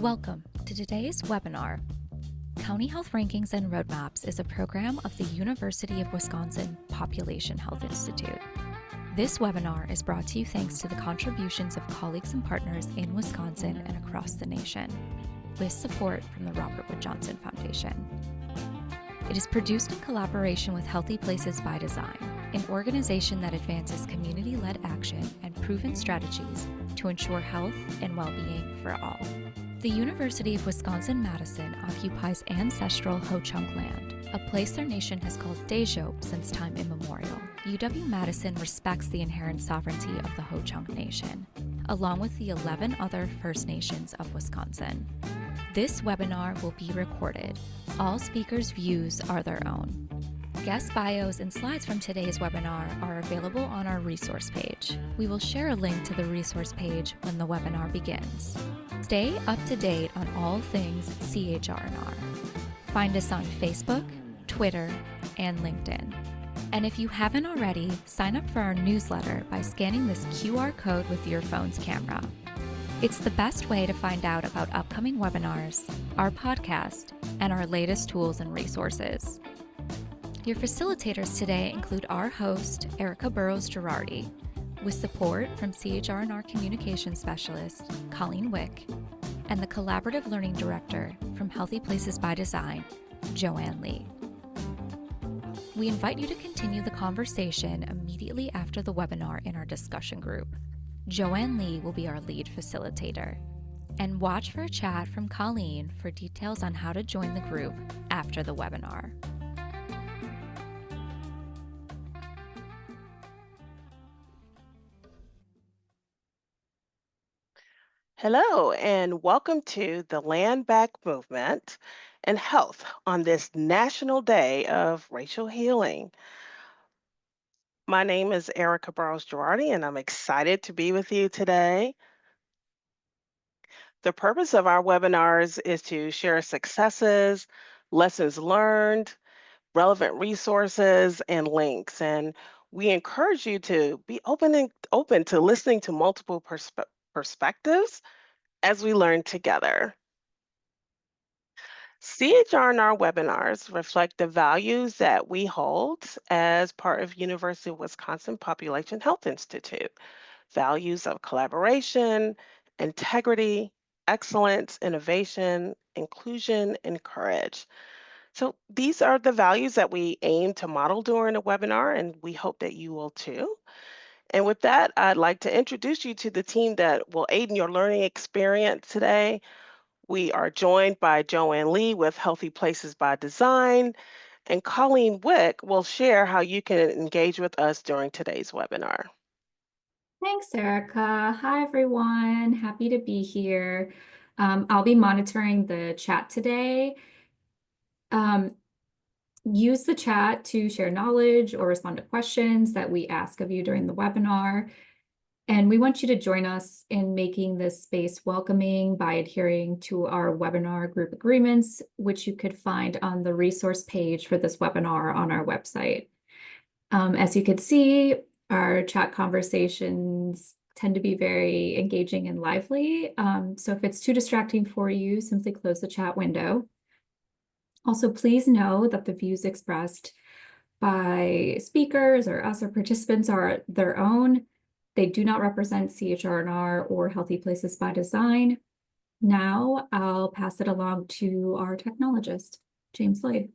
Welcome to today's webinar. County Health Rankings and Roadmaps is a program of the University of Wisconsin Population Health Institute. This webinar is brought to you thanks to the contributions of colleagues and partners in Wisconsin and across the nation, with support from the Robert Wood Johnson Foundation. It is produced in collaboration with Healthy Places by Design, an organization that advances community-led action and proven strategies to ensure health and well-being for all. The University of Wisconsin-Madison occupies ancestral Ho-Chunk land, a place their nation has called Dejo since time immemorial. UW-Madison respects the inherent sovereignty of the Ho-Chunk Nation, along with the 11 other First Nations of Wisconsin. This webinar will be recorded. All speakers' views are their own. Guest bios and slides from today's webinar are available on our resource page. We will share a link to the resource page when the webinar begins. Stay up to date on all things CHR&R. Find us on Facebook, Twitter, and LinkedIn. And if you haven't already, sign up for our newsletter by scanning this QR code with your phone's camera. It's the best way to find out about upcoming webinars, our podcast, and our latest tools and resources. Your facilitators today include our host, Erica Burrows-Girardi, with support from CHR&R Communications Specialist, Colleen Wick, and the Collaborative Learning Director from Healthy Places by Design, Joanne Lee. We invite you to continue the conversation immediately after the webinar in our discussion group. Joanne Lee will be our lead facilitator. And watch for a chat from Colleen for details on how to join the group after the webinar. Hello, and welcome to the Land Back Movement and Health on this National Day of Racial Healing. My name is Erica Burrows-Girardi, and I'm excited to be with you today. The purpose of our webinars is to share successes, lessons learned, relevant resources, and links. And we encourage you to be open to listening to multiple perspectives as we learn together. CHR&R webinars reflect the values that we hold as part of University of Wisconsin Population Health Institute. Values of collaboration, integrity, excellence, innovation, inclusion, and courage. So these are the values that we aim to model during the webinar, and we hope that you will too. And with that, I'd like to introduce you to the team that will aid in your learning experience today. We are joined by Joanne Lee with Healthy Places by Design, and Colleen Wick will share how you can engage with us during today's webinar. Thanks, Erica. Hi, everyone. Happy to be here. I'll be monitoring the chat today. Use the chat to share knowledge or respond to questions that we ask of you during the webinar. And we want you to join us in making this space welcoming by adhering to our webinar group agreements, which you could find on the resource page for this webinar on our website. As you could see, our chat conversations tend to be very engaging and lively. So if it's too distracting for you, simply close the chat window. Also, please know that the views expressed by speakers or us or participants are their own. They do not represent CHR&R or Healthy Places by Design. Now I'll pass it along to our technologist, James Lloyd.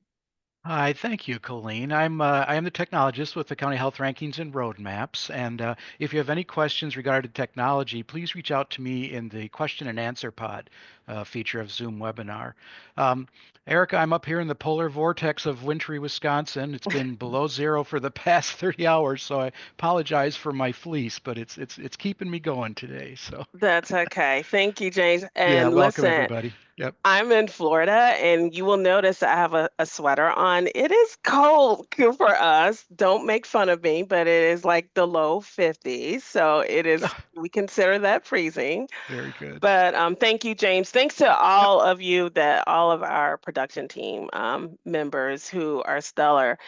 Hi, thank you, Colleen. I am the technologist with the County Health Rankings and Roadmaps, and if you have any questions regarding technology, please reach out to me in the question and answer pod feature of Zoom webinar. Erica, I'm up here in the polar vortex of wintry Wisconsin. It's been below zero for the past 30 hours, so I apologize for my fleece, but it's keeping me going today. So That's okay. Thank you, James. yeah, And welcome listen, everybody. Yep. I'm in Florida, and you will notice I have a sweater on. It is cold for us. Don't make fun of me, but it is like the low 50s. So it is, we consider that freezing. Very good. But thank you, James. Thanks to all of you, all of our production team members who are stellar.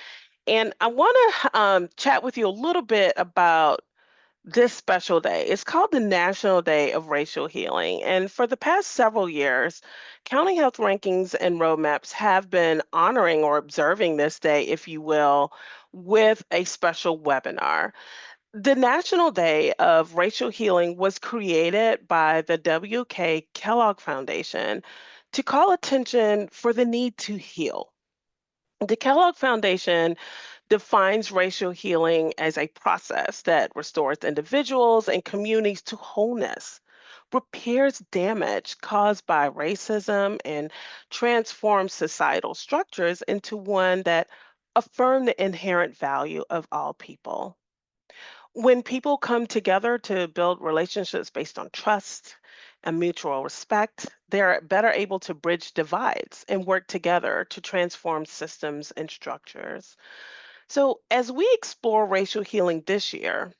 And I want to chat with you a little bit about this special day. It's called the National Day of Racial Healing. And for the past several years, county health rankings and roadmaps have been honoring or observing this day, if you will, with a special webinar. The National Day of Racial Healing was created by the W.K. Kellogg Foundation to call attention for the need to heal. The Kellogg Foundation defines racial healing as a process that restores individuals and communities to wholeness, repairs damage caused by racism, and transforms societal structures into one that affirm the inherent value of all people. When people come together to build relationships based on trust and mutual respect, they're better able to bridge divides and work together to transform systems and structures. So, as we explore racial healing this year,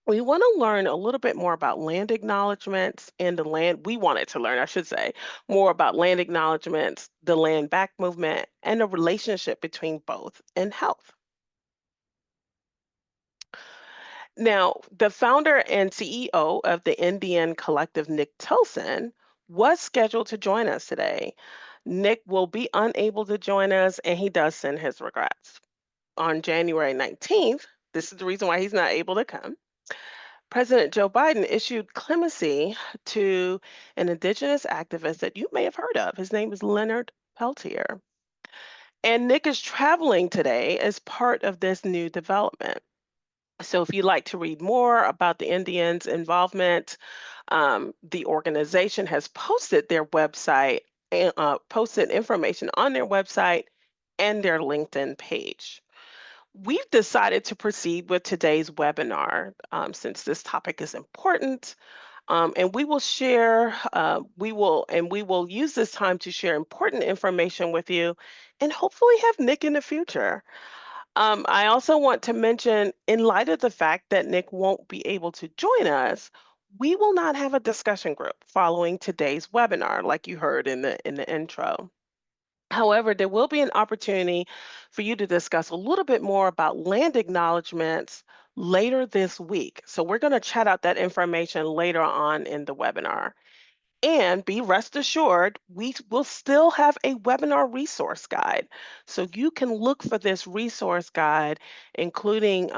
we want to learn a little bit more about land acknowledgements and the land we wanted to learn, I should say, more about land acknowledgements, the land back movement, and the relationship between both and health. Now, the founder and CEO of the Indian collective, Nick Tilson, was scheduled to join us today. Nick will be unable to join us, and he does send his regrets. On January 19th, this is the reason why he's not able to come. President Joe Biden issued clemency to an Indigenous activist that you may have heard of. His name is Leonard Peltier. And Nick is traveling today as part of this new development. So, if you'd like to read more about the Indians' involvement, the organization has posted their website and posted information on their website and their LinkedIn page. We've decided to proceed with today's webinar since this topic is important. And we will use this time to share important information with you and hopefully have Nick in the future. I also want to mention, in light of the fact that Nick won't be able to join us, we will not have a discussion group following today's webinar, like you heard in the intro. However, there will be an opportunity for you to discuss a little bit more about land acknowledgements later this week. So we're going to chat out that information later on in the webinar. And be rest assured, we will still have a webinar resource guide. So you can look for this resource guide, including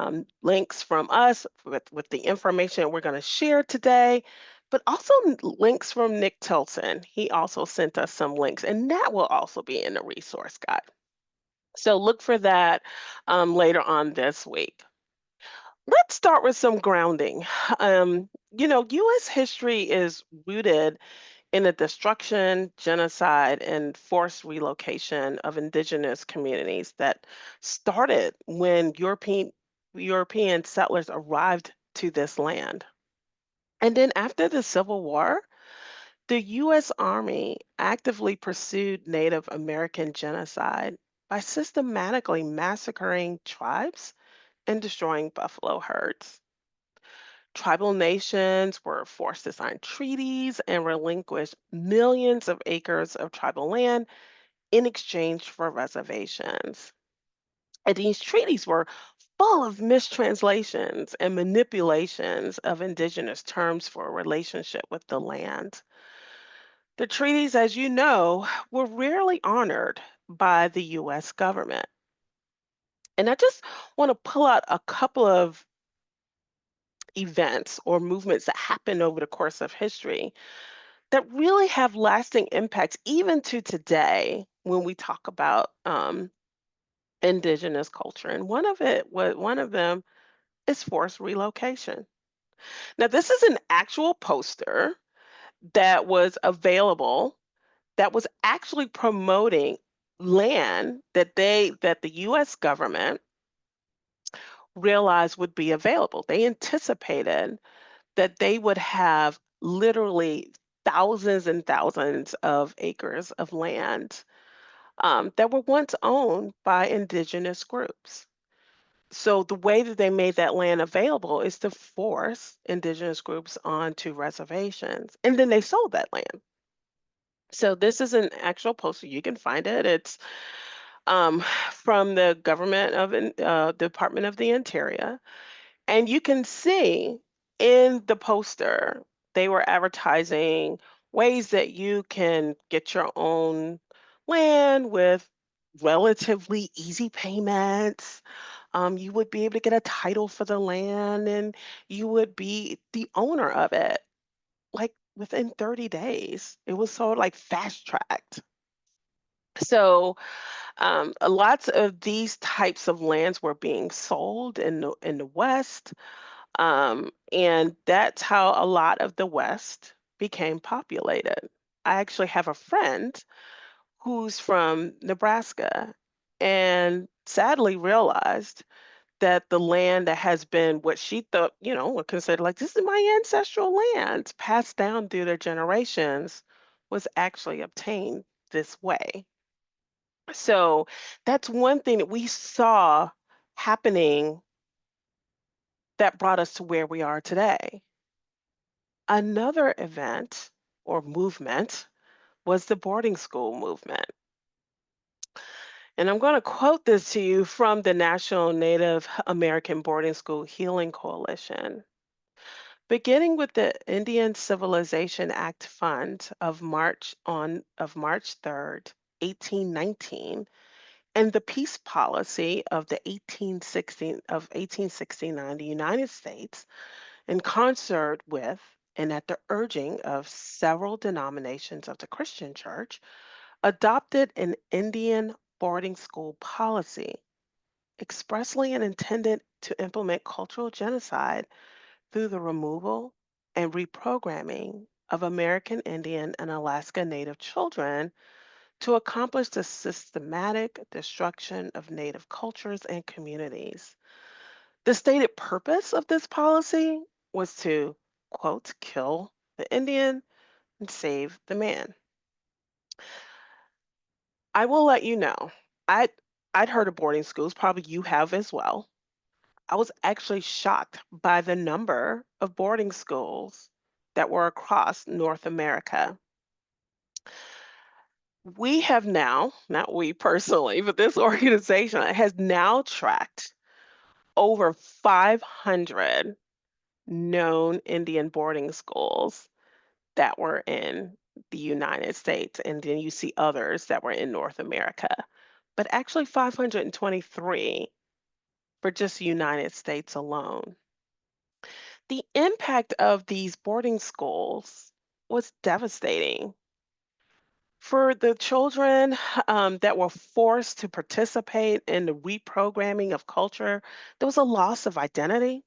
links from us with the information we're going to share today, but also links from Nick Tilton. He also sent us some links, and that will also be in the resource guide. So look for that later on this week. Let's start with some grounding. U.S. history is rooted in the destruction, genocide, and forced relocation of indigenous communities that started when European settlers arrived to this land. And then after the Civil War, the U.S. Army actively pursued Native American genocide by systematically massacring tribes and destroying buffalo herds. Tribal nations were forced to sign treaties and relinquish millions of acres of tribal land in exchange for reservations. And these treaties were full of mistranslations and manipulations of indigenous terms for a relationship with the land. The treaties, as you know, were rarely honored by the US government. And I just want to pull out a couple of events or movements that happened over the course of history that really have lasting impacts even to today when we talk about indigenous culture. And one of them is forced relocation. Now, this is an actual poster that was available that was actually promoting land that the US government realized would be available. They anticipated that they would have literally thousands and thousands of acres of land that were once owned by indigenous groups. So the way that they made that land available is to force indigenous groups onto reservations, and then they sold that land. So this is an actual poster. You can find it. It's from the government of Department of the Interior, and you can see In the poster, they were advertising ways that you can get your own land with relatively easy payments. You would be able to get a title for the land and you would be the owner of it like within 30 days. It was so like fast tracked. So lots of these types of lands were being sold in the West, and that's how a lot of the West became populated. I actually have a friend who's from Nebraska, and sadly realized that the land that has been what she thought, would consider like this is my ancestral land, passed down through their generations, was actually obtained this way. So that's one thing that we saw happening that brought us to where we are today. Another event or movement was the boarding school movement. And I'm going to quote this to you from the National Native American Boarding School Healing Coalition. Beginning with the Indian Civilization Act Fund of March 3rd, 1819, and the peace policy of the 1869, the United States, in concert with and at the urging of several denominations of the Christian Church, adopted an Indian boarding school policy expressly and intended to implement cultural genocide through the removal and reprogramming of American Indian and Alaska Native children to accomplish the systematic destruction of Native cultures and communities. The stated purpose of this policy was to, quote, kill the Indian and save the man. I will let you know, I'd, I'd heard of boarding schools, probably you have as well. I was actually shocked by the number of boarding schools that were across North America. We have now, not we personally, but this organization has now tracked over 500 known Indian boarding schools that were in the United States. And then you see others that were in North America, but actually 523 for just the United States alone. The impact of these boarding schools was devastating. For the children that were forced to participate in the reprogramming of culture, there was a loss of identity.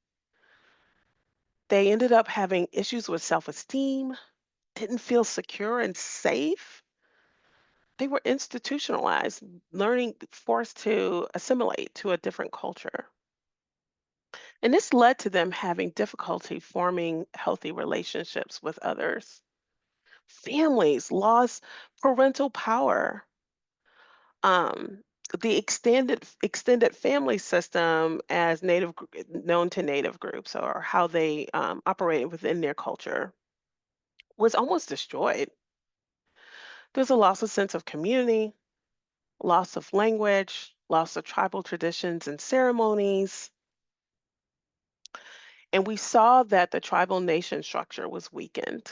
They ended up having issues with self esteem, didn't feel secure and safe. They were institutionalized, learning, forced to assimilate to a different culture. And this led to them having difficulty forming healthy relationships with others. Families lost parental power. Um, the extended family system as known to native groups or how they operated within their culture was almost destroyed. There's a loss of sense of community, loss of language, loss of tribal traditions and ceremonies. And we saw that the tribal nation structure was weakened.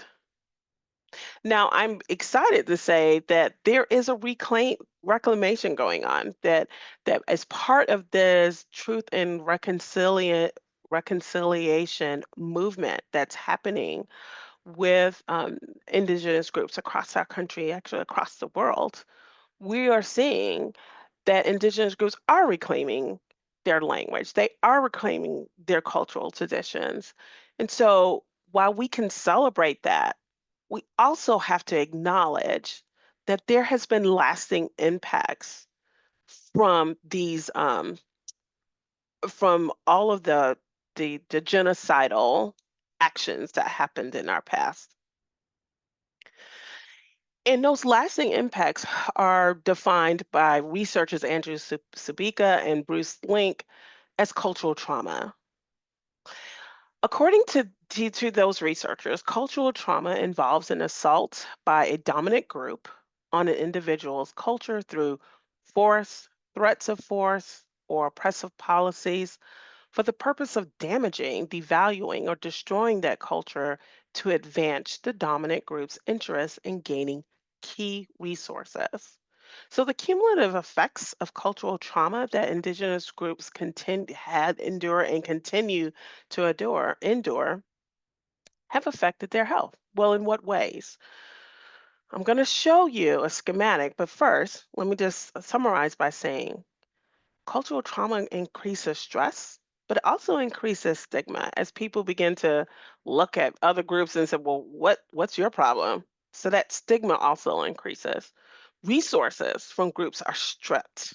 Now, I'm excited to say that there is a reclamation going on, that as part of this truth and reconciliation movement that's happening with Indigenous groups across our country, actually across the world, we are seeing that Indigenous groups are reclaiming their language, they are reclaiming their cultural traditions. And so while we can celebrate that, we also have to acknowledge that there has been lasting impacts from these from all of the genocidal actions that happened in our past. And those lasting impacts are defined by researchers Andrew Subika and Bruce Link as cultural trauma. According to those researchers, cultural trauma involves an assault by a dominant group on an individual's culture through force, threats of force, or oppressive policies for the purpose of damaging, devaluing, or destroying that culture to advance the dominant group's interest in gaining key resources. So the cumulative effects of cultural trauma that indigenous groups had endure and continue to endure have affected their health. Well, in what ways? I'm going to show you a schematic, but first, let me just summarize by saying cultural trauma increases stress, but it also increases stigma as people begin to look at other groups and say, well, what's your problem? So that stigma also increases. Resources from groups are stripped.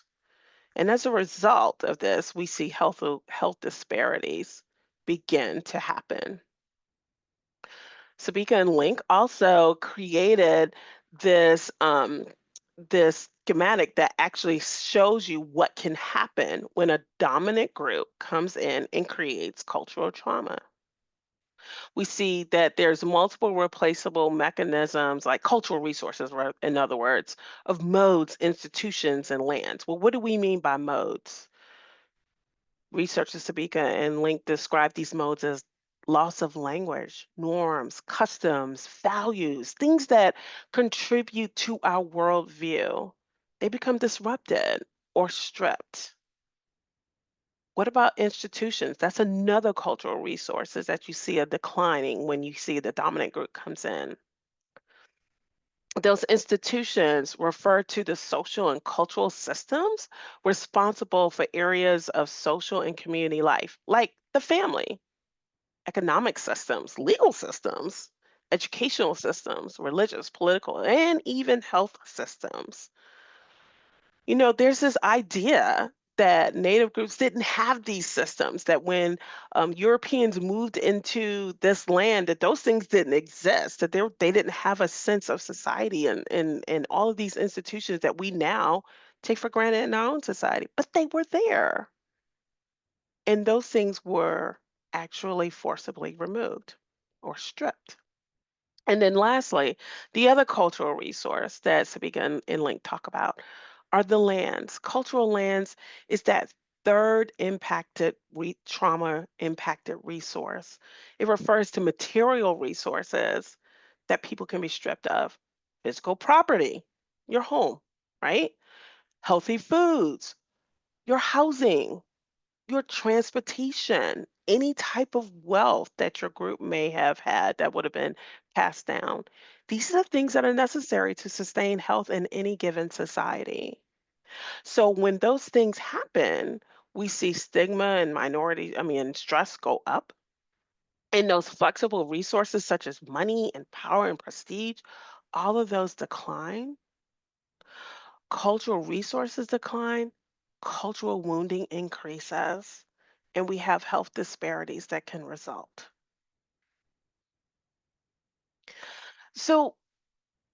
And as a result of this, we see health disparities begin to happen. Sabika and Link also created this this schematic that actually shows you what can happen when a dominant group comes in and creates cultural trauma. We see that there's multiple replaceable mechanisms, like cultural resources, right, in other words, of modes, institutions, and lands. Well, what do we mean by modes? Researchers Sabika and Link describe these modes as loss of language, norms, customs, values, things that contribute to our worldview. They become disrupted or stripped. What about institutions? That's another cultural resources that you see a declining when you see the dominant group comes in. Those institutions refer to the social and cultural systems responsible for areas of social and community life, like the family, economic systems, legal systems, educational systems, religious, political, and even health systems. You know, there's this idea that Native groups didn't have these systems, that when Europeans moved into this land, that those things didn't exist, that they didn't have a sense of society and all of these institutions that we now take for granted in our own society. But they were there. And those things were actually forcibly removed or stripped. And then lastly, the other cultural resource that Sabika and Link talk about are the lands. Cultural lands is that third trauma impacted resource. It refers to material resources that people can be stripped of. Physical property, your home, right? Healthy foods, your housing, your transportation, any type of wealth that your group may have had that would have been passed down. These are the things that are necessary to sustain health in any given society. So when those things happen, we see stigma and stress go up. And those flexible resources such as money and power and prestige, all of those decline. Cultural resources decline, cultural wounding increases, and we have health disparities that can result. So,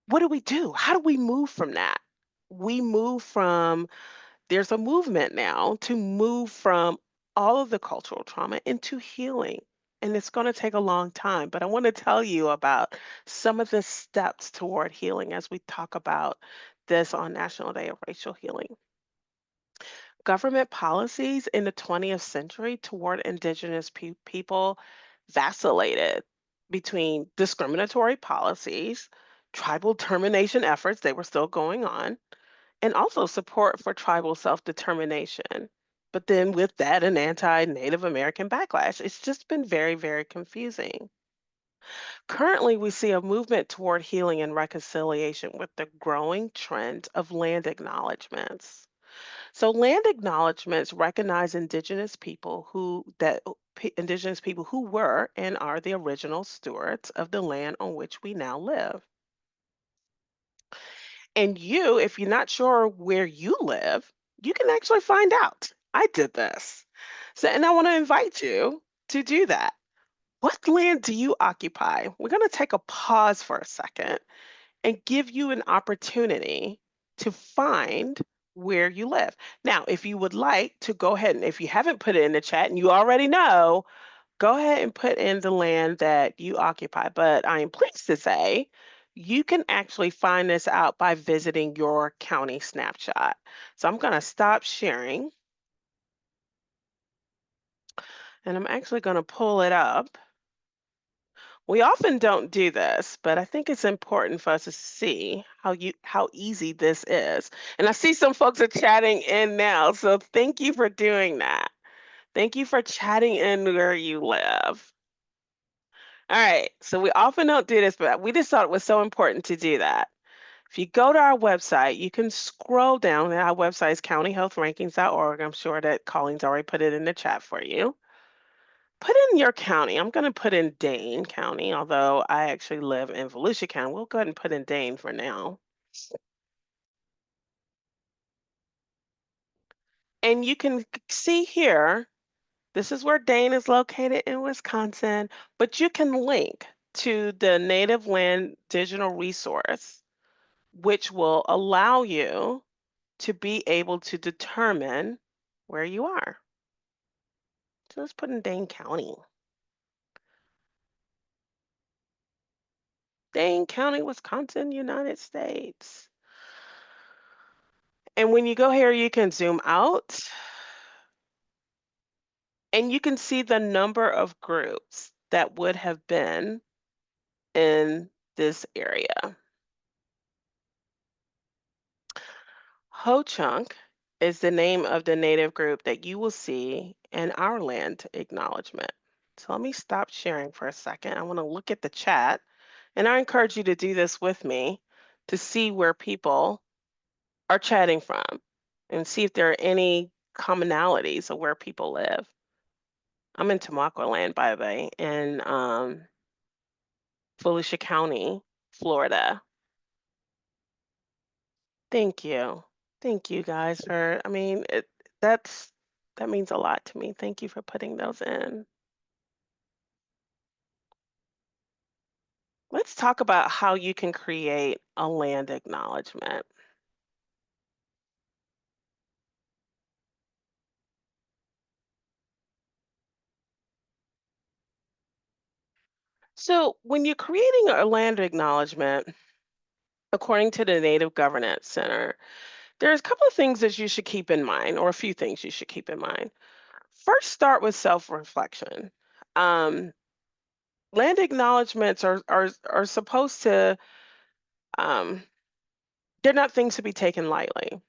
what do we do? How do we move from that? We move from, there's a movement now to move from all of the cultural trauma into healing. And it's going to take a long time, but I want to tell you about some of the steps toward healing as we talk about this on National Day of Racial Healing. Government policies in the 20th century toward indigenous people vacillated between discriminatory policies, tribal termination efforts, they were still going on, and also support for tribal self-determination. But then with that, an anti-Native American backlash. It's just been very, very confusing. Currently, we see a movement toward healing and reconciliation with the growing trend of land acknowledgements. So land acknowledgements recognize indigenous people who were and are the original stewards of the land on which we now live. And you, if you're not sure where you live, you can actually find out. I did this. So, and I want to invite you to do that. What land do you occupy? We're going to take a pause for a second and give you an opportunity to find where you live. Now, if you would like to go ahead and if you haven't put it in the chat and you already know, go ahead and put in the land that you occupy. But I am pleased to say you can actually find this out by visiting your county snapshot. So I'm going to stop sharing. And I'm actually going to pull it up. We often don't do this, but I think it's important for us to see how easy this is. And I see some folks are chatting in now, so thank you for doing that. Thank you for chatting in where you live. All right, so we often don't do this, but we just thought it was so important to do that. If you go to our website, you can scroll down. Our website is countyhealthrankings.org. I'm sure that Colleen's already put it in the chat for you. Put in your county. I'm going to put in Dane County, although I actually live in Volusia County. We'll go ahead and put in Dane for now. And you can see here, this is where Dane is located in Wisconsin, but you can link to the Native Land Digital Resource, which will allow you to be able to determine where you are. So let's put in Dane County. Dane County, Wisconsin, United States. And when you go here, you can zoom out and you can see the number of groups that would have been in this area. Ho-Chunk is the name of the native group that you will see in our land acknowledgement. So let me stop sharing for a second. I want to look at the chat, and I encourage you to do this with me to see where people are chatting from and see if there are any commonalities of where people live. I'm in Tamaqua land, by the way, in Volusia County, Florida. Thank you. Thank you guys for, I mean, that's that means a lot to me. Thank you for putting those in. Let's talk about how you can create a land acknowledgement. So when you're creating a land acknowledgement, according to the Native Governance Center, there's a couple of things that you should keep in mind, or a few things you should keep in mind. First, start with self-reflection. Um, Land acknowledgements are supposed to um, they're not things to be taken lightly.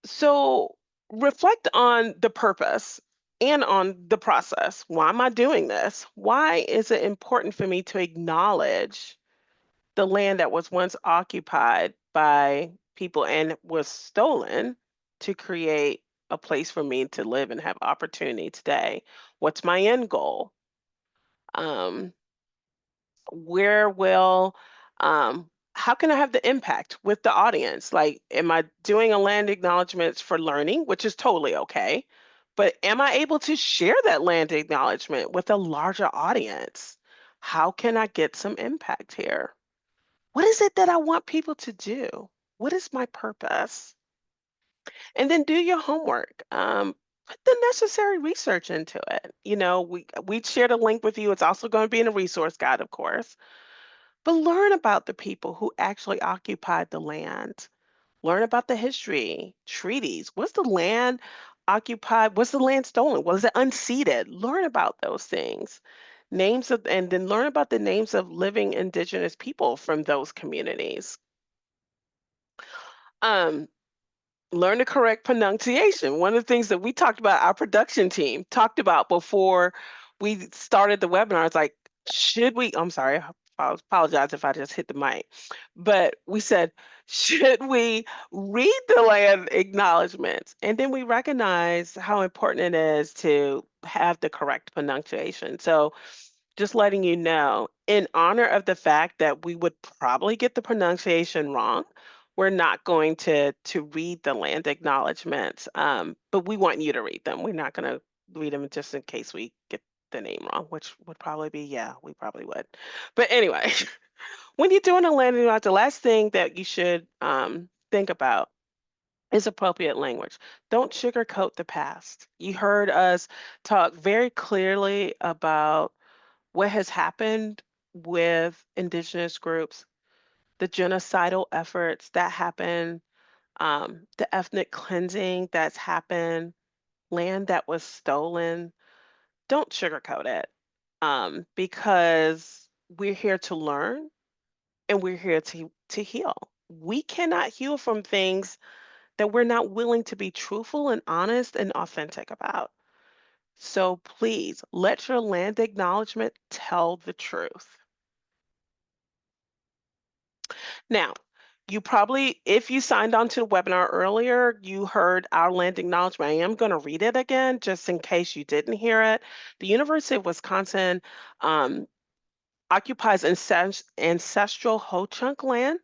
So reflect on the purpose and on the process. Why am I doing this? Why is it important for me to acknowledge the land that was once occupied by people and was stolen to create a place for me to live and have opportunity today? What's my end goal? Um, where will how can I have the impact with the audience? Like, am I doing a land acknowledgments for learning, which is totally okay, but am I able to share that land acknowledgement with a larger audience? How can I get some impact here? What is it that I want people to do? What is my purpose? And then do your homework. Put the necessary research into it. You know, we shared a link with you. It's also going to be in a resource guide, of course. But learn about the people who actually occupied the land. Learn about the history, treaties. Was the land occupied? Was the land stolen? Was it unceded? Learn about those things. Names of, and then learn about the names of living indigenous people from those communities. Um, Learn the correct pronunciation. One of the things that we talked about, our production team talked about before we started the webinar is like, should we, I'm sorry, I apologize if I just hit the mic, but we said, should we read the land acknowledgements? And then we recognize how important it is to have the correct pronunciation. So just letting you know, in honor of the fact that we would probably get the pronunciation wrong, we're not going to read the land acknowledgements, but we want you to read them. We're not going to read them just in case we get the name wrong, which would probably be, yeah, we probably would. But anyway, when you're doing a land acknowledgement, the last thing that you should think about is appropriate language. Don't sugarcoat the past. You heard us talk very clearly about what has happened with indigenous groups, the genocidal efforts that happen, the ethnic cleansing that's happened, land that was stolen. don't sugarcoat it, because we're here to learn and we're here to heal. We cannot heal from things that we're not willing to be truthful and honest and authentic about. So please let your land acknowledgement tell the truth. Now, you probably, if you signed on to the webinar earlier, you heard our land acknowledgement. I am going to read it again just in case you didn't hear it. The University of Wisconsin occupies ancestral Ho-Chunk land,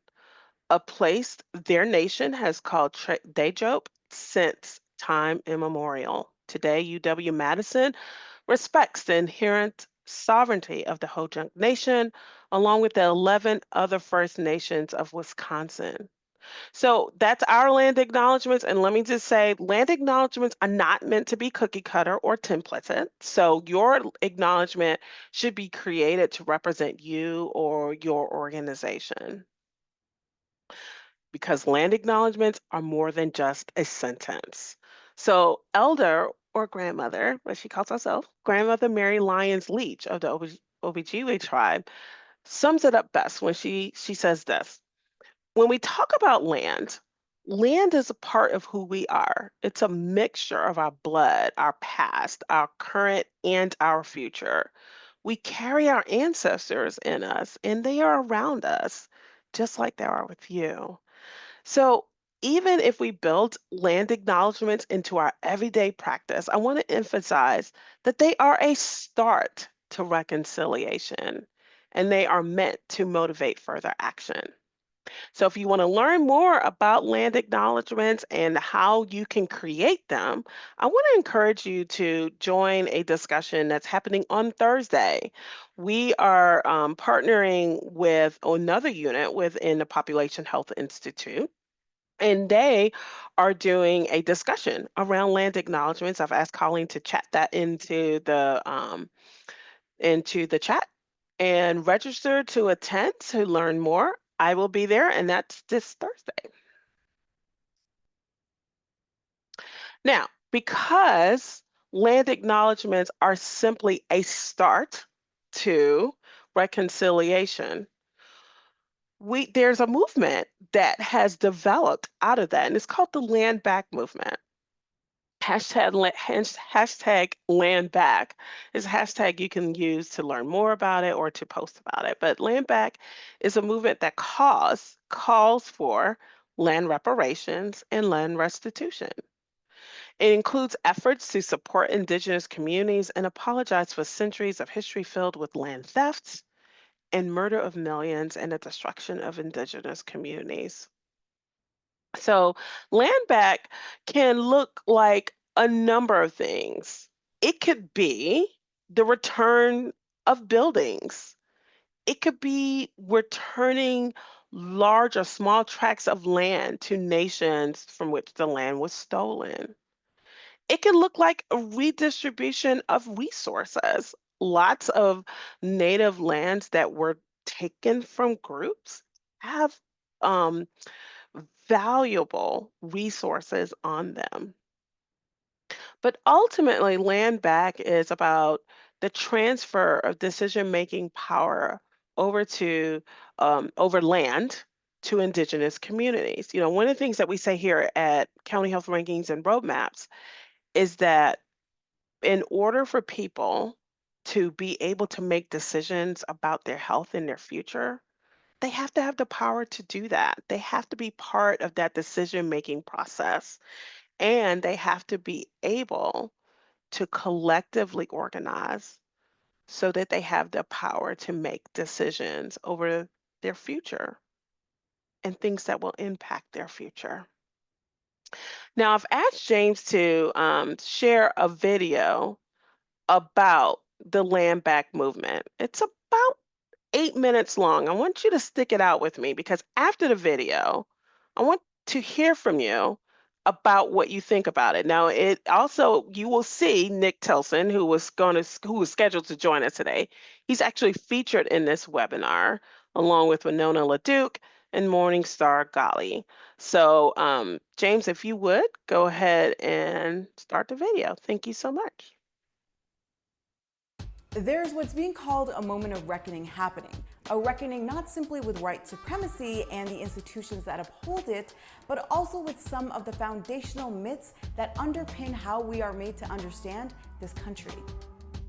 a place their nation has called Dajope since time immemorial. Today, UW-Madison respects the inherent sovereignty of the Ho-Chunk Nation, along with the 11 other First Nations of Wisconsin. So that's our land acknowledgements. And let me just say, land acknowledgements are not meant to be cookie cutter or templated. So your acknowledgement should be created to represent you or your organization, because land acknowledgements are more than just a sentence. So, elder or grandmother, what she calls herself, grandmother Mary Lyons Leach of the OBGYN tribe, sums it up best when she says this. When we talk about land, land is a part of who we are. It's a mixture of our blood, our past, our current, and our future. We carry our ancestors in us, and they are around us, just like they are with you. So, even if we build land acknowledgements into our everyday practice, I want to emphasize that they are a start to reconciliation and they are meant to motivate further action. So, if you want to learn more about land acknowledgements and how you can create them, I want to encourage you to join a discussion that's happening on Thursday. We are partnering with another unit within the Population Health Institute, and they are doing a discussion around land acknowledgements. I've asked Colleen to chat that into the chat and register to attend to learn more. I will be there, and that's this Thursday. Now, because land acknowledgements are simply a start to reconciliation, there's a movement that has developed out of that, and it's called the Land Back movement. Hashtag land back is a hashtag you can use to learn more about it or to post about it. But land back is a movement that calls for land reparations and land restitution. It includes efforts to support Indigenous communities and apologize for centuries of history filled with land thefts and murder of millions and the destruction of Indigenous communities. So, land back can look like a number of things. It could be the return of buildings. It could be returning large or small tracts of land to nations from which the land was stolen. It can look like a redistribution of resources. Lots of native lands that were taken from groups have um, valuable resources on them. But ultimately, land back is about the transfer of decision-making power over land to Indigenous communities. You know, one of the things that we say here at County Health Rankings and Roadmaps is that in order for people to be able to make decisions about their health and their future, they have to have the power to do that. They have to be part of that decision-making process, and they have to be able to collectively organize so that they have the power to make decisions over their future and things that will impact their future. Now, I've asked James to share a video about the land back movement. It's about 8 minutes long. I want you to stick it out with me because after the video, I want to hear from you about what you think about it. Now, it also you will see Nick Tilson, who was scheduled to join us today. He's actually featured in this webinar along with Winona LaDuke and Morningstar Golly. So, James, if you would go ahead and start the video. Thank you so much. There's what's being called a moment of reckoning happening. A reckoning not simply with white supremacy and the institutions that uphold it, but also with some of the foundational myths that underpin how we are made to understand this country.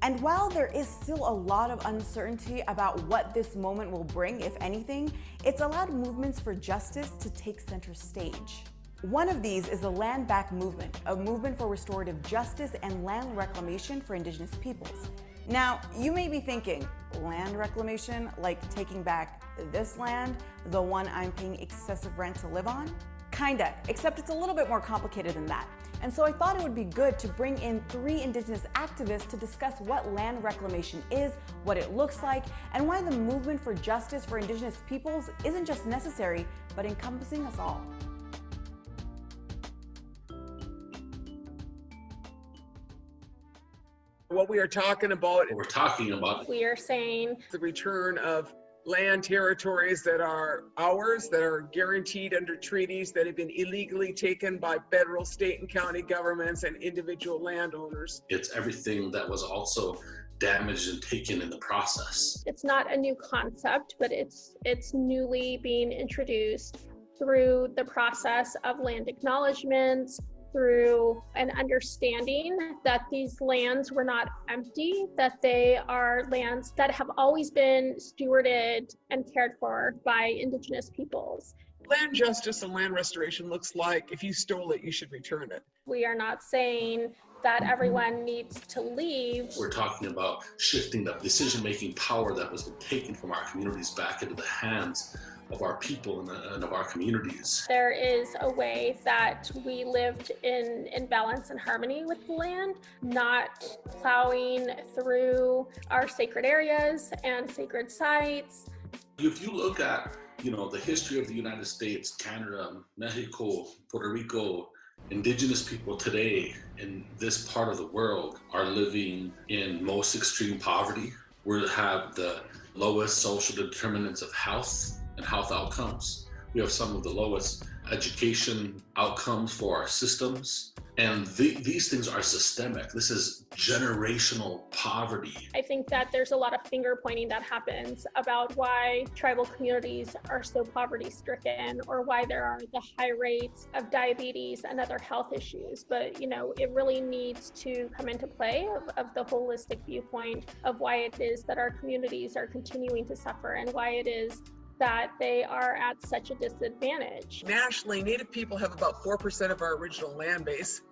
And while there is still a lot of uncertainty about what this moment will bring, if anything, it's allowed movements for justice to take center stage. One of these is the Land Back movement, a movement for restorative justice and land reclamation for Indigenous peoples. Now, you may be thinking, land reclamation, like taking back this land, the one I'm paying excessive rent to live on? Kinda, except it's a little bit more complicated than that. And so I thought it would be good to bring in 3 Indigenous activists to discuss what land reclamation is, what it looks like, and why the movement for justice for Indigenous peoples isn't just necessary, but encompassing us all. What we are talking about, we are saying the return of land territories that are ours, that are guaranteed under treaties that have been illegally taken by federal, state, and county governments and individual landowners. It's everything that was also damaged and taken in the process. it's not a new concept, but it's newly being introduced through the process of land acknowledgements, through an understanding that these lands were not empty, that they are lands that have always been stewarded and cared for by Indigenous peoples. Land justice and land restoration looks like if you stole it, you should return it. We are not saying that everyone needs to leave. We're talking about shifting the decision-making power that was taken from our communities back into the hands of our people and of our communities. There is a way that we lived in balance and harmony with the land, not plowing through our sacred areas and sacred sites. If you look at, the history of the United States, Canada, Mexico, Puerto Rico, Indigenous people today in this part of the world are living in most extreme poverty. We have the lowest social determinants of health and health outcomes. We have some of the lowest education outcomes for our systems. And these things are systemic. This is generational poverty. I think that there's a lot of finger pointing that happens about why tribal communities are so poverty stricken, or why there are the high rates of diabetes and other health issues. But, it really needs to come into play of the holistic viewpoint of why it is that our communities are continuing to suffer and why it is that they are at such a disadvantage. Nationally, Native people have about 4% of our original land base.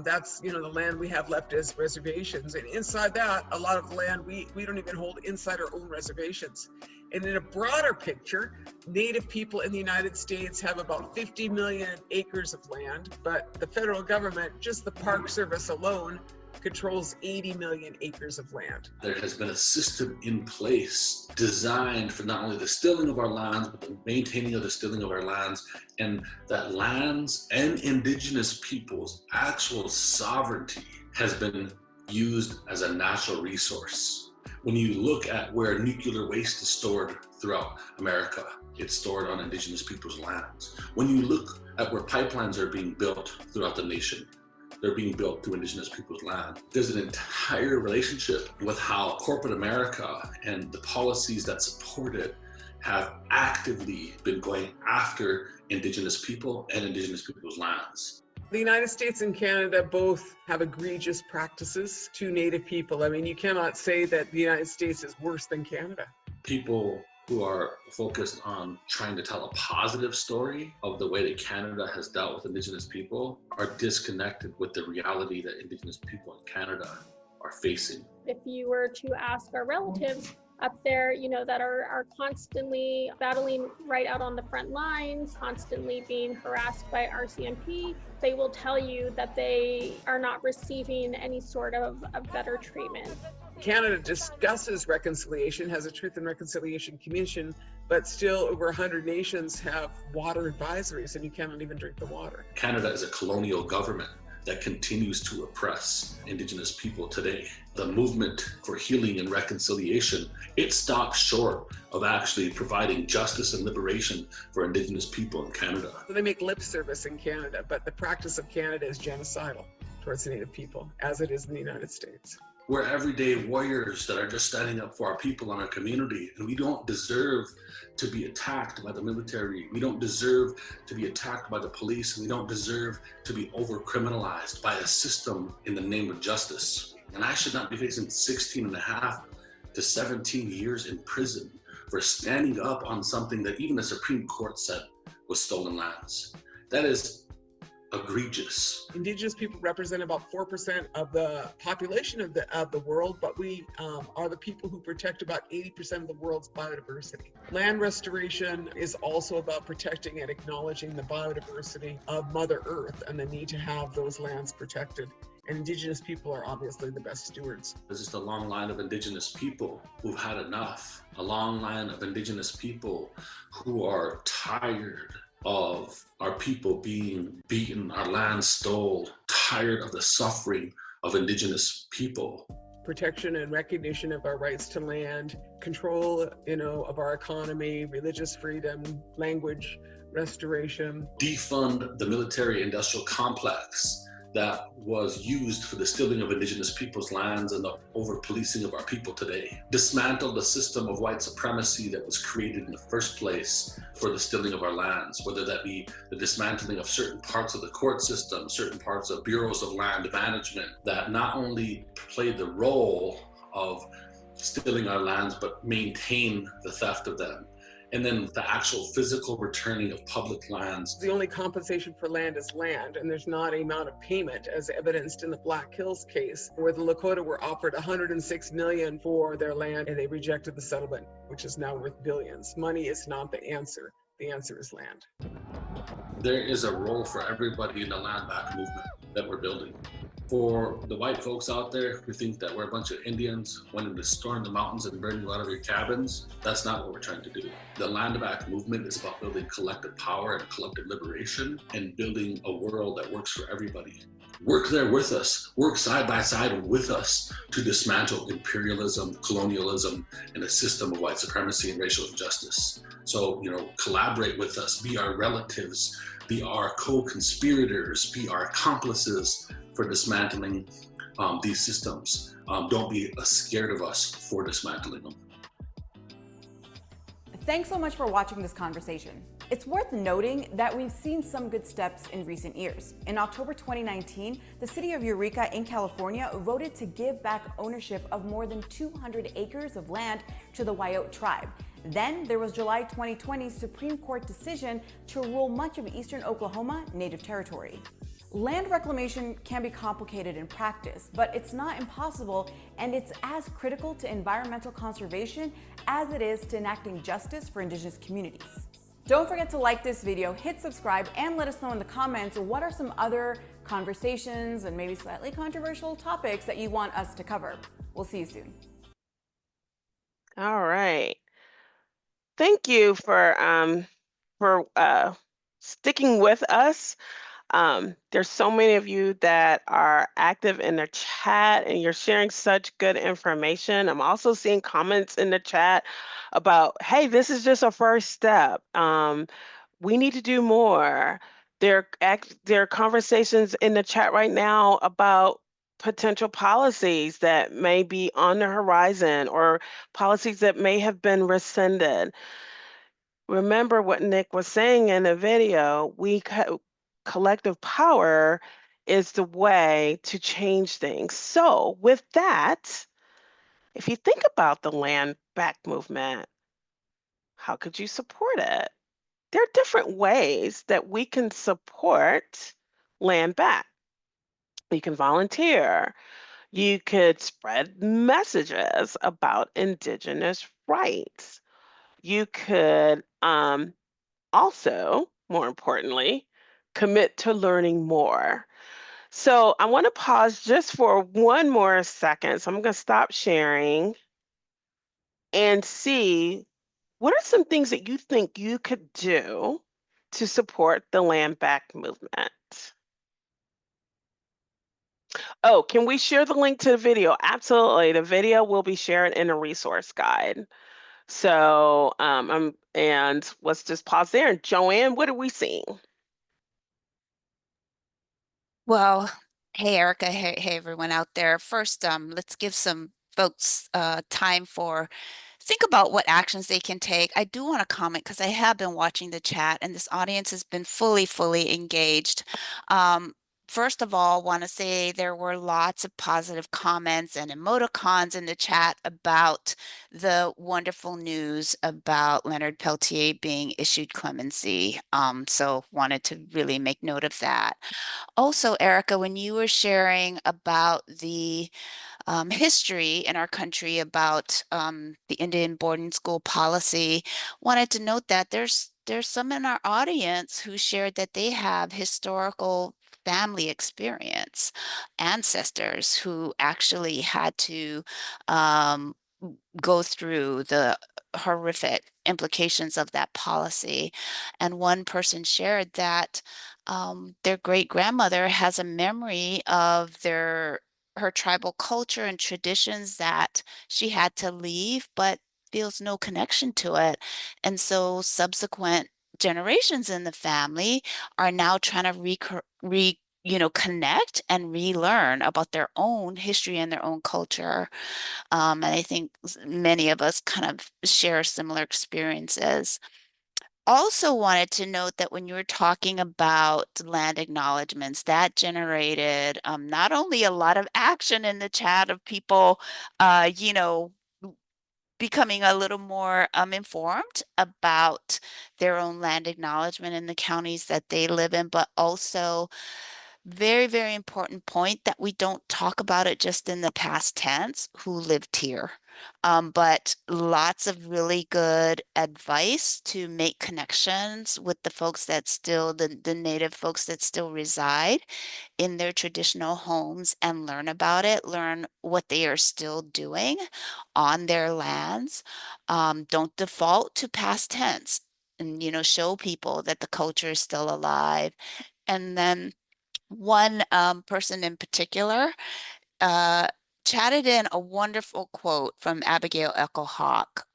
That's, the land we have left as reservations. And inside that, a lot of the land we don't even hold inside our own reservations. And in a broader picture, Native people in the United States have about 50 million acres of land, but the federal government, just the Park Service alone, controls 80 million acres of land. There has been a system in place designed for not only the stilling of our lands, but the maintaining of the stilling of our lands, and that lands and Indigenous peoples' actual sovereignty has been used as a natural resource. When you look at where nuclear waste is stored throughout America, it's stored on Indigenous people's lands. When you look at where pipelines are being built throughout the nation, they're being built through Indigenous people's land. There's an entire relationship with how corporate America and the policies that support it have actively been going after Indigenous people and Indigenous people's lands. The United States and Canada both have egregious practices to Native people. I mean, you cannot say that the United States is worse than Canada. People who are focused on trying to tell a positive story of the way that Canada has dealt with Indigenous people are disconnected with the reality that Indigenous people in Canada are facing. If you were to ask our relatives up there, that are constantly battling right out on the front lines, constantly being harassed by RCMP, they will tell you that they are not receiving any sort of better treatment. Canada discusses reconciliation, has a Truth and Reconciliation Commission, but still over 100 nations have water advisories, and you cannot even drink the water. Canada is a colonial government that continues to oppress Indigenous people today. The movement for healing and reconciliation, it stops short of actually providing justice and liberation for Indigenous people in Canada. So they make lip service in Canada, but the practice of Canada is genocidal towards the Native people, as it is in the United States. We're everyday warriors that are just standing up for our people and our community, and we don't deserve to be attacked by the military. We don't deserve to be attacked by the police, and we don't deserve to be over-criminalized by a system in the name of justice. And I should not be facing 16 and a half to 17 years in prison for standing up on something that even the Supreme Court said was stolen lands. That is egregious. Indigenous people represent about 4% of the population of the world, but we are the people who protect about 80% of the world's biodiversity. Land restoration is also about protecting and acknowledging the biodiversity of Mother Earth and the need to have those lands protected. And Indigenous people are obviously the best stewards. There's just a long line of Indigenous people who've had enough, a long line of Indigenous people who are tired of our people being beaten, our land stole, tired of the suffering of Indigenous people. Protection and recognition of our rights to land, control, of our economy, religious freedom, language restoration. Defund the military-industrial complex that was used for the stealing of Indigenous people's lands and the over-policing of our people today. Dismantle the system of white supremacy that was created in the first place for the stealing of our lands, whether that be the dismantling of certain parts of the court system, certain parts of bureaus of land management that not only play the role of stealing our lands, but maintain the theft of them. And then the actual physical returning of public lands. The only compensation for land is land, and there's not an amount of payment, as evidenced in the Black Hills case, where the Lakota were offered $106 million for their land, and they rejected the settlement, which is now worth billions. Money is not the answer. The answer is land. There is a role for everybody in the land back movement that we're building. For the white folks out there who think that we're a bunch of Indians wanting to storm the mountains and burn you out of your cabins, that's not what we're trying to do. The land back movement is about building collective power and collective liberation and building a world that works for everybody. Work there with us, work side by side with us to dismantle imperialism, colonialism, and a system of white supremacy and racial injustice. So, collaborate with us, be our relatives, be our co-conspirators, be our accomplices for dismantling these systems. Don't be scared of us for dismantling them. Thanks so much for watching this conversation. It's worth noting that we've seen some good steps in recent years. In October 2019, the city of Eureka in California voted to give back ownership of more than 200 acres of land to the Wyote tribe. Then there was July 2020 Supreme Court decision to rule much of eastern Oklahoma Native territory. Land reclamation can be complicated in practice, but it's not impossible, and it's as critical to environmental conservation as it is to enacting justice for Indigenous communities. Don't forget to like this video, hit subscribe, and let us know in the comments what are some other conversations and maybe slightly controversial topics that you want us to cover. We'll see you soon. All right. Thank you for sticking with us. There's so many of you that are active in the chat and you're sharing such good information. I'm also seeing comments in the chat about, hey, this is just a first step. We need to do more. There are conversations in the chat right now about potential policies that may be on the horizon or policies that may have been rescinded. Remember what Nick was saying in the video, collective power is the way to change things. So with that, if you think about the land back movement, how could you support it? There are different ways that we can support land back. You can volunteer. You could spread messages about Indigenous rights. You could also, more importantly, commit to learning more. So I want to pause just for one more second. So I'm going to stop sharing and see what are some things that you think you could do to support the land back movement. Oh, can we share the link to the video? Absolutely. The video will be shared in a resource guide. So and let's just pause there. And Joanne, what are we seeing? Well, Hey, Erica. Hey, everyone out there. First, let's give some folks time for think about what actions they can take. I do want to comment because I have been watching the chat and this audience has been fully engaged. Um, First of all, want to say there were lots of positive comments and emoticons in the chat about the wonderful news about Leonard Peltier being issued clemency. So wanted to really make note of that. Also, Erica, when you were sharing about the history in our country about the Indian boarding school policy, wanted to note that there's some in our audience who shared that they have historical family experience, ancestors who actually had to um, go through the horrific implications of that policy. And one person shared that their great grandmother has a memory of her tribal culture and traditions that she had to leave, but feels no connection to it. And so subsequent generations in the family are now trying to connect and relearn about their own history and their own culture. And I think many of us kind of share similar experiences. Also wanted to note that when you were talking about land acknowledgements, that generated not only a lot of action in the chat of people, uh, you know, becoming a little more informed about their own land acknowledgement in the counties that they live in, but also very important point that we don't talk about it just in the past tense, who lived here. But lots of really good advice to make connections with the folks that still, the native folks that still reside in their traditional homes and learn about it, learn what they are still doing on their lands. Don't default to past tense and, show people that the culture is still alive. And then one person in particular uh, chatted in a wonderful quote from Abigail Echo Hawk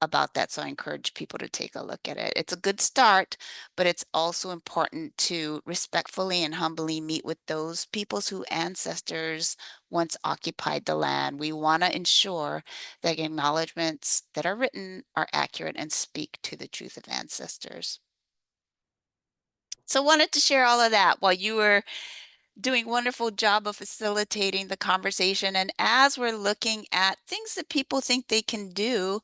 about that. So I encourage people to take a look at it. It's a good start, but it's also important to respectfully and humbly meet with those peoples whose ancestors once occupied the land. We want to ensure that acknowledgements that are written are accurate and speak to the truth of ancestors. So wanted to share all of that while you were doing wonderful job of facilitating the conversation. And as we're looking at things that people think they can do,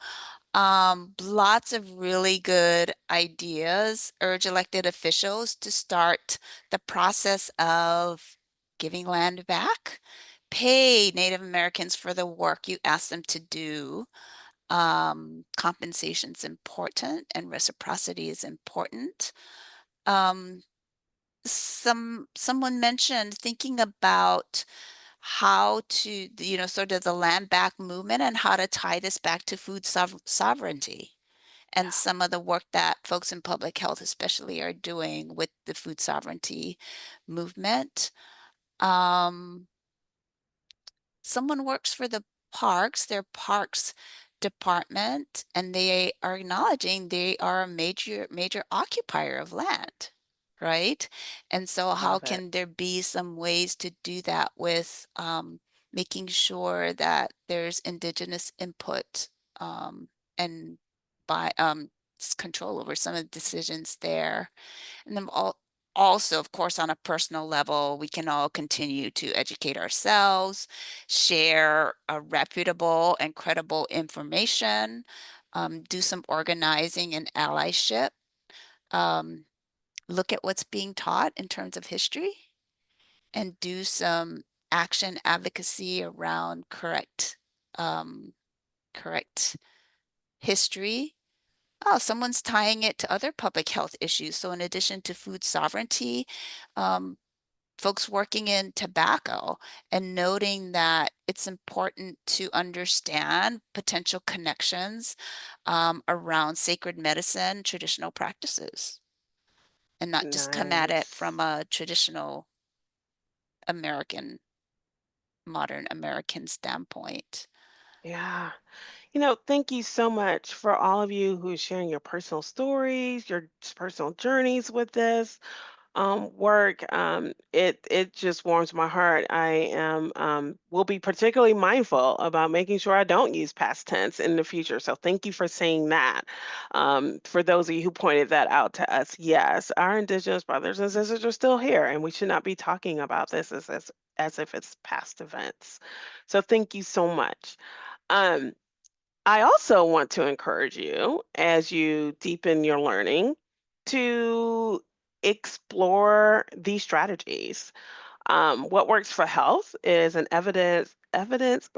lots of really good ideas. Urge elected officials to start the process of giving land back, pay Native Americans for the work you ask them to do. Compensation's important and reciprocity is important. Um, someone mentioned thinking about how to, sort of the land back movement and how to tie this back to food sovereignty and some of the work that folks in public health especially are doing with the food sovereignty movement. Um, Someone works for their parks department, and they are acknowledging they are a major occupier of land, right? And so how Love it. can there be some ways to do that with making sure that there's Indigenous input and by control over some of the decisions there? And then also, of course, on a personal level, we can all continue to educate ourselves, share a reputable and credible information, do some organizing and allyship, um, look at what's being taught in terms of history, and do some action advocacy around um, correct history. Oh, someone's tying it to other public health issues. So in addition to food sovereignty, um, folks working in tobacco and noting that it's important to understand potential connections around sacred medicine, traditional practices, and not just come at it from Nice. a traditional American, modern American standpoint. Yeah. Thank you so much for all of you who are sharing your personal stories, your personal journeys with this. work, it just warms my heart. I am will be particularly mindful about making sure I don't use past tense in the future. So thank you for saying that. For those of you who pointed that out to us, yes, our Indigenous brothers and sisters are still here, and we should not be talking about this as if it's past events. So thank you so much. Um, I also want to encourage you as you deepen your learning to explore these strategies. What works for health is an evidence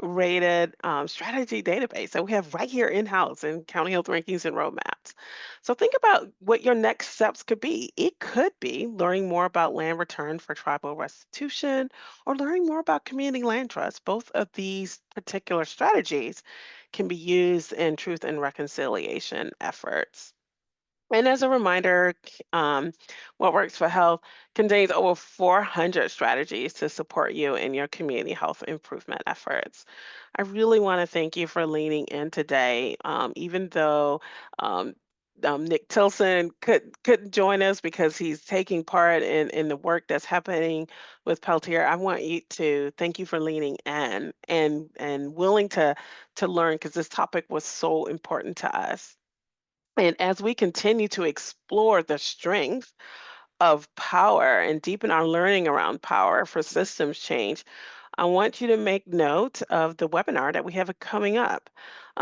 rated strategy database that we have right here in house in County Health Rankings and Roadmaps. So think about what your next steps could be. It could be learning more about land return for tribal restitution or learning more about community land trust. Both of these particular strategies can be used in truth and reconciliation efforts. And as a reminder, What Works for Health contains over 400 strategies to support you in your community health improvement efforts. I really want to thank you for leaning in today, even though Nick Tilson couldn't join us because he's taking part in the work that's happening with Peltier. I want you to thank you for leaning in and willing to learn because this topic was so important to us. And as we continue to explore the strength of power and deepen our learning around power for systems change, I want you to make note of the webinar that we have coming up.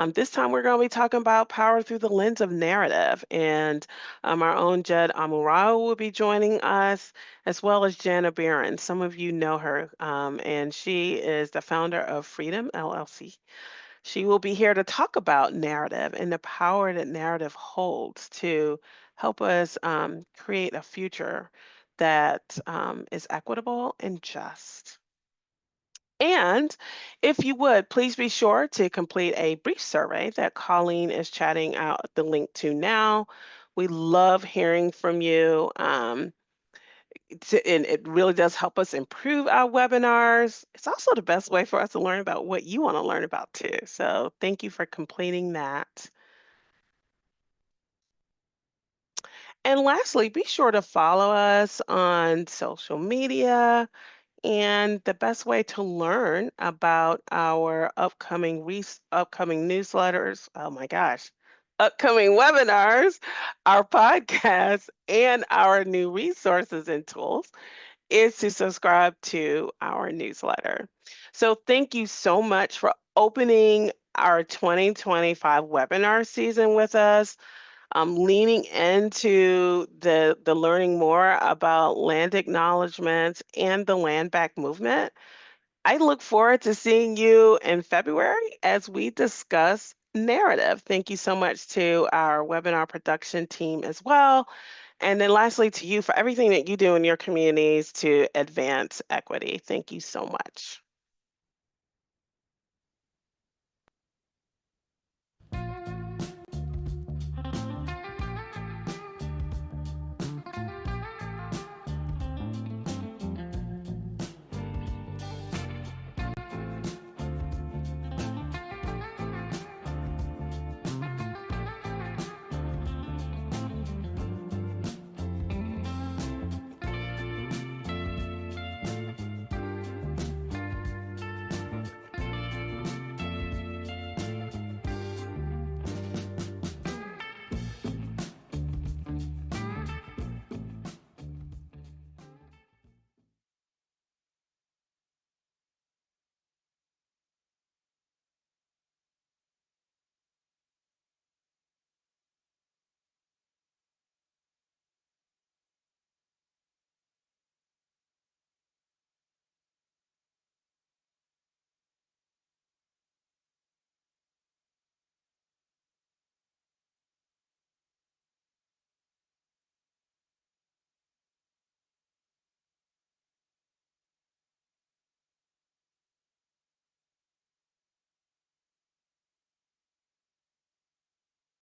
This time we're going to be talking about power through the lens of narrative, and our own Jed Amurao will be joining us, as well as Jana Barron. Some of you know her, and she is the founder of Freedom LLC. She will be here to talk about narrative and the power that narrative holds to help us create a future that is equitable and just. And if you would, please be sure to complete a brief survey that Colleen is chatting out the link to now. We love hearing from you. And it really does help us improve our webinars. It's also the best way for us to learn about what you want to learn about too. So thank you for completing that. And lastly, be sure to follow us on social media. And the best way to learn about our upcoming newsletters, oh my gosh, upcoming webinars, our podcasts, and our new resources and tools is to subscribe to our newsletter. So thank you so much for opening our 2025 webinar season with us, leaning into the learning more about land acknowledgements and the land back movement. I look forward to seeing you in February as we discuss narrative. Thank you so much to our webinar production team as well. And then lastly, to you for everything that you do in your communities to advance equity. Thank you so much.